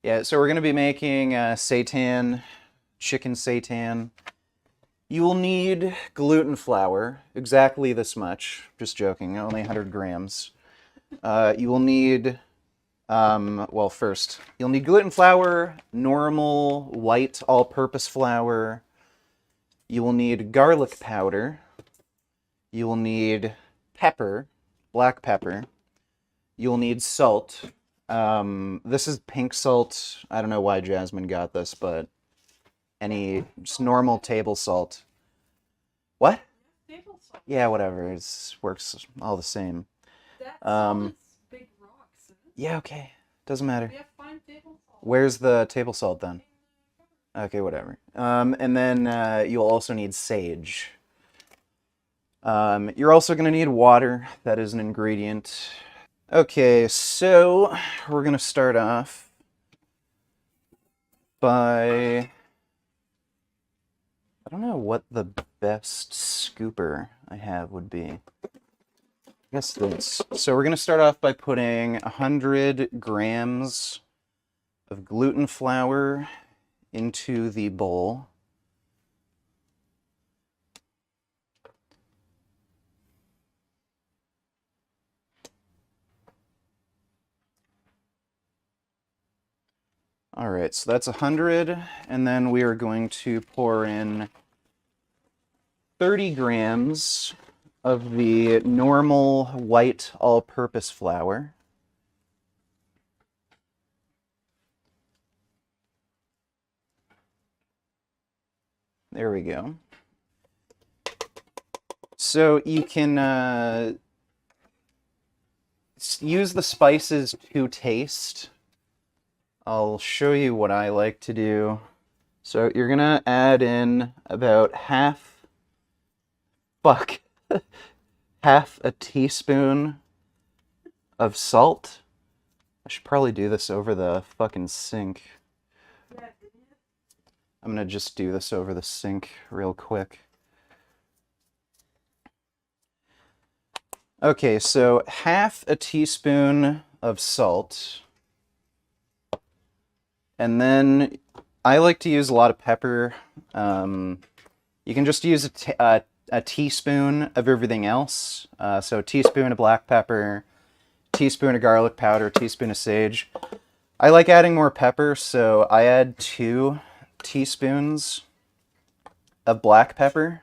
Yeah, so we're going to be making seitan, chicken seitan. You will need gluten flour, exactly this much. Just joking, only 100 grams. You will need, well, first, you'll need gluten flour, normal white all-purpose flour. You will need garlic powder. You will need pepper, black pepper. You will need salt. This is pink salt. I don't know why Jasmine got this, but any just normal table salt. What? Table salt. Yeah, whatever. It works all the same. That salt is big rocks. Isn't it? Yeah, okay. Doesn't matter. We have fine table salt. Where's the table salt then? Okay, whatever. And then you'll also need sage. You're also going to need water. That is an ingredient. Okay, so we're going to start off by... I don't know what the best scooper I have would be. I guess this. So we're going to start off by putting 100 grams of gluten flour into the bowl. All right, so that's 100, and then we are going to pour in 30 grams of the normal white all-purpose flour. There we go. So you can use the spices to taste. I'll show you what I like to do. So you're gonna add in about half a teaspoon of salt. I should probably do this over the fucking sink. I'm gonna just do this over the sink real quick. Okay, so half a teaspoon of salt. And then I like to use a lot of pepper. You can just use a teaspoon of everything else. So a teaspoon of black pepper, teaspoon of garlic powder, teaspoon of sage. I like adding more pepper, so I add 2 teaspoons of black pepper.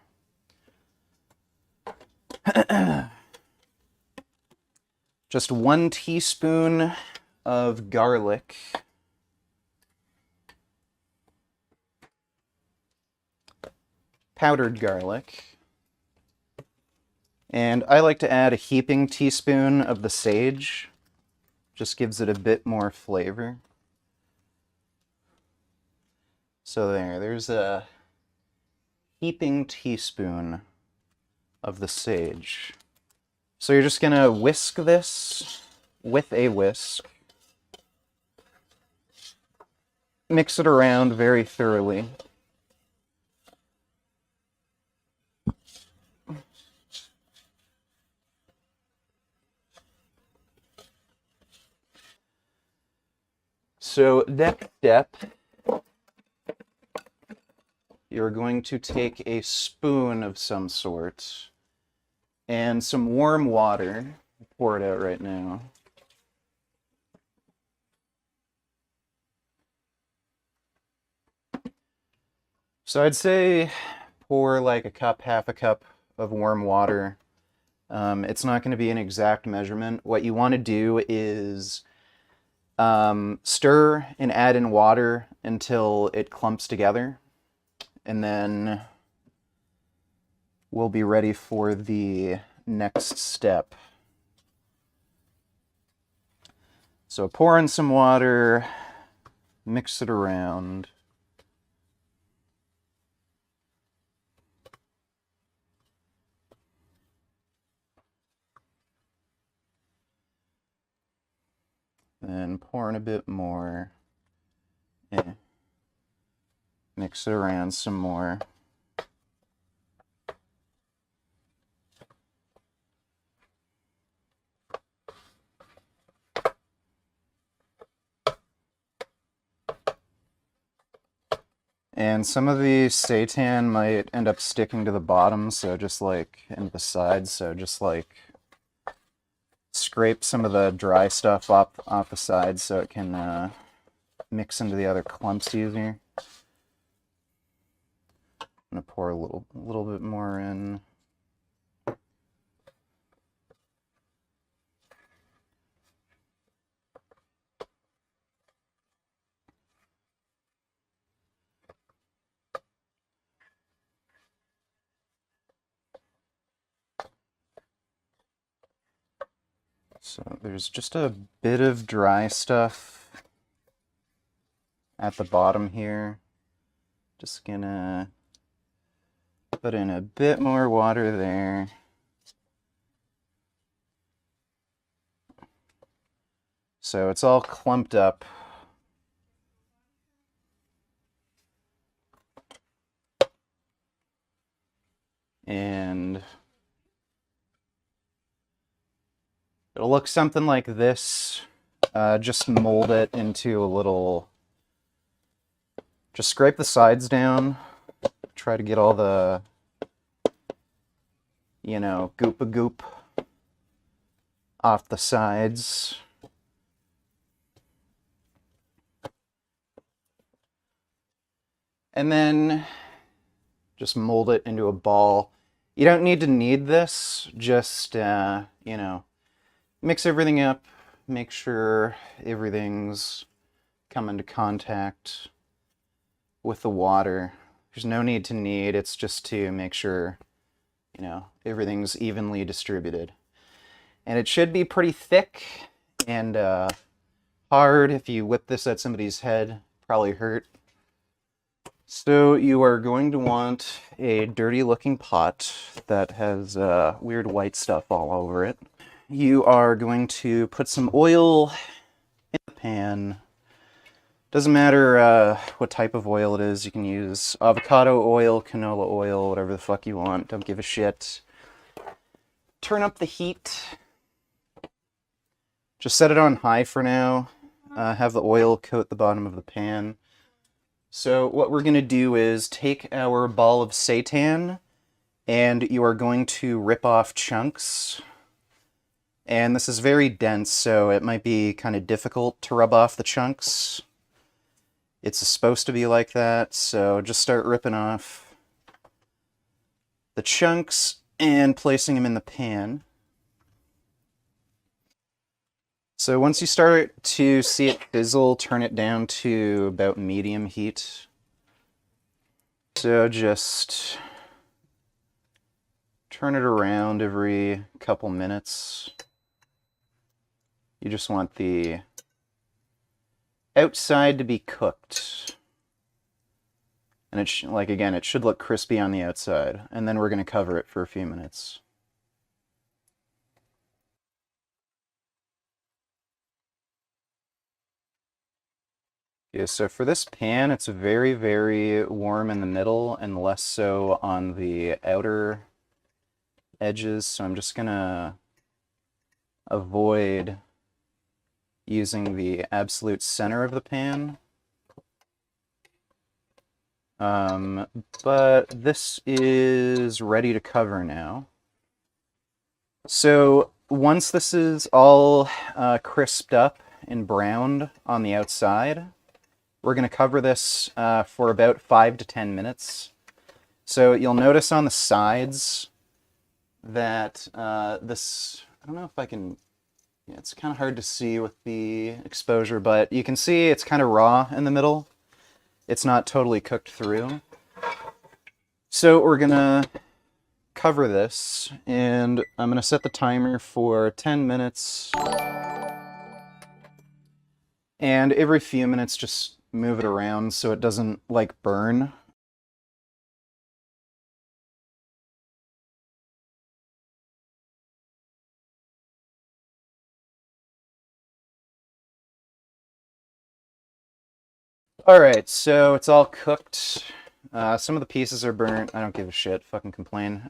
Just 1 teaspoon of garlic. Powdered garlic. And I like to add a heaping teaspoon of the sage. Just gives it a bit more flavor. So there's a heaping teaspoon of the sage. So you're just gonna whisk this with a whisk. Mix it around very thoroughly. So next step, you're going to take a spoon of some sort and some warm water. Pour it out right now. So I'd say pour like a cup, half a cup of warm water. It's not going to be an exact measurement. What you want to do is stir and add in water until it clumps together. And then we'll be ready for the next step. So pour in some water, mix it around. Then pour in a bit more. Yeah. Mix it around some more. And some of the seitan might end up sticking to the bottom, so just like, and the sides, so just like scrape some of the dry stuff off the sides so it can mix into the other clumps easier. I'm gonna pour a little bit more in. So there's just a bit of dry stuff at the bottom here. Just gonna put in a bit more water there. So it's all clumped up. And it'll look something like this. Just mold it into a little... Just scrape the sides down. Try to get all the, you know, goop off the sides. And then just mold it into a ball. You don't need to knead this, just, you know, mix everything up, make sure everything's come into contact with the water. There's no need to knead, it's just to make sure, you know, everything's evenly distributed. And it should be pretty thick and hard. If you whip this at somebody's head, probably hurt. So you are going to want a dirty looking pot that has weird white stuff all over it. You are going to put some oil in the pan. Doesn't matter what type of oil it is. You can use avocado oil, canola oil, whatever the fuck you want. Don't give a shit. Turn up the heat. Just set it on high for now. Have the oil coat the bottom of the pan. So what we're going to do is take our ball of seitan, and you are going to rip off chunks. And this is very dense, so it might be kind of difficult to rub off the chunks. It's supposed to be like that, so just start ripping off the chunks and placing them in the pan. So once you start to see it fizzle, turn it down to about medium heat. So just turn it around every couple minutes. You just want the outside to be cooked. And it like again, it should look crispy on the outside. And then we're going to cover it for a few minutes. Yeah, so for this pan, it's very, very warm in the middle and less so on the outer edges. So I'm just gonna avoid using the absolute center of the pan. But this is ready to cover now. So once this is all crisped up and browned on the outside, we're going to cover this for about 5 to 10 minutes. So you'll notice on the sides that this, I don't know if I can, yeah, it's kind of hard to see with the exposure, but you can see it's kind of raw in the middle. It's not totally cooked through. So we're going to cover this, and I'm going to set the timer for 10 minutes. And every few minutes, just move it around so it doesn't, like, burn. Alright, so it's all cooked. Some of the pieces are burnt. I don't give a shit. Fucking complain.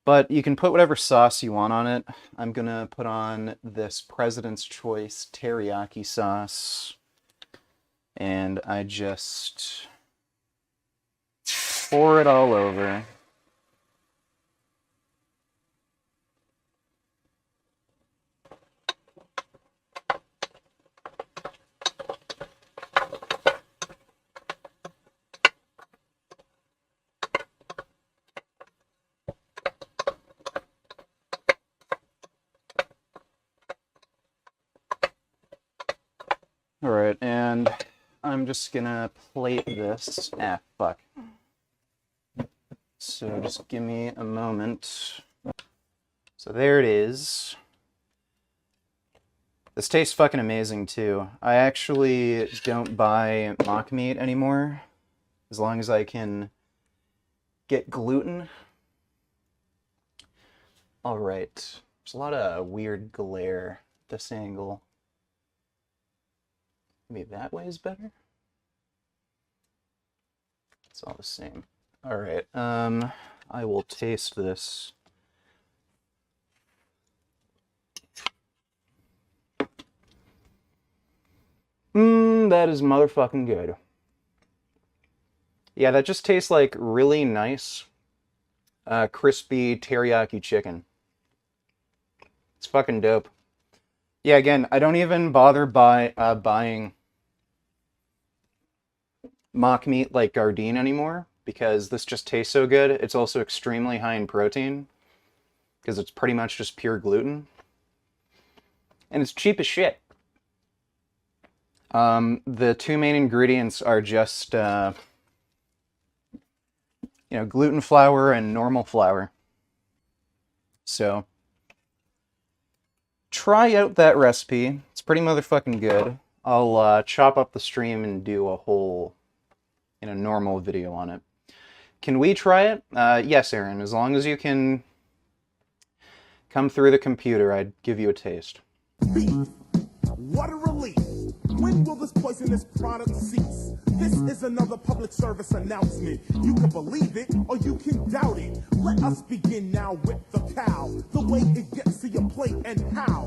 But you can put whatever sauce you want on it. I'm gonna put on this President's Choice teriyaki sauce. And I just pour it all over. All right, and I'm just gonna plate this. Ah, fuck. So just give me a moment. So there it is. This tastes fucking amazing too. I actually don't buy mock meat anymore, as long as I can get gluten. All right, there's a lot of weird glare at this angle. Maybe that way is better? It's all the same. All right, I will taste this. That is motherfucking good. Yeah, that just tastes like really nice, crispy teriyaki chicken. It's fucking dope. Yeah, again, I don't even bother buying mock meat like Gardein anymore because this just tastes so good. It's also extremely high in protein because it's pretty much just pure gluten. And it's cheap as shit. The two main ingredients are just, gluten flour and normal flour. So, try out that recipe. It's pretty motherfucking good. I'll chop up the stream and do a whole, normal video on it. Can we try it? Yes, Aaron. As long as you can come through the computer, I'd give you a taste. Beef. What a relief. When will this poisonous product cease? This is another public service announcement. You can believe it or you can doubt it. Let us begin now with the cow. The way it gets to your plate and how.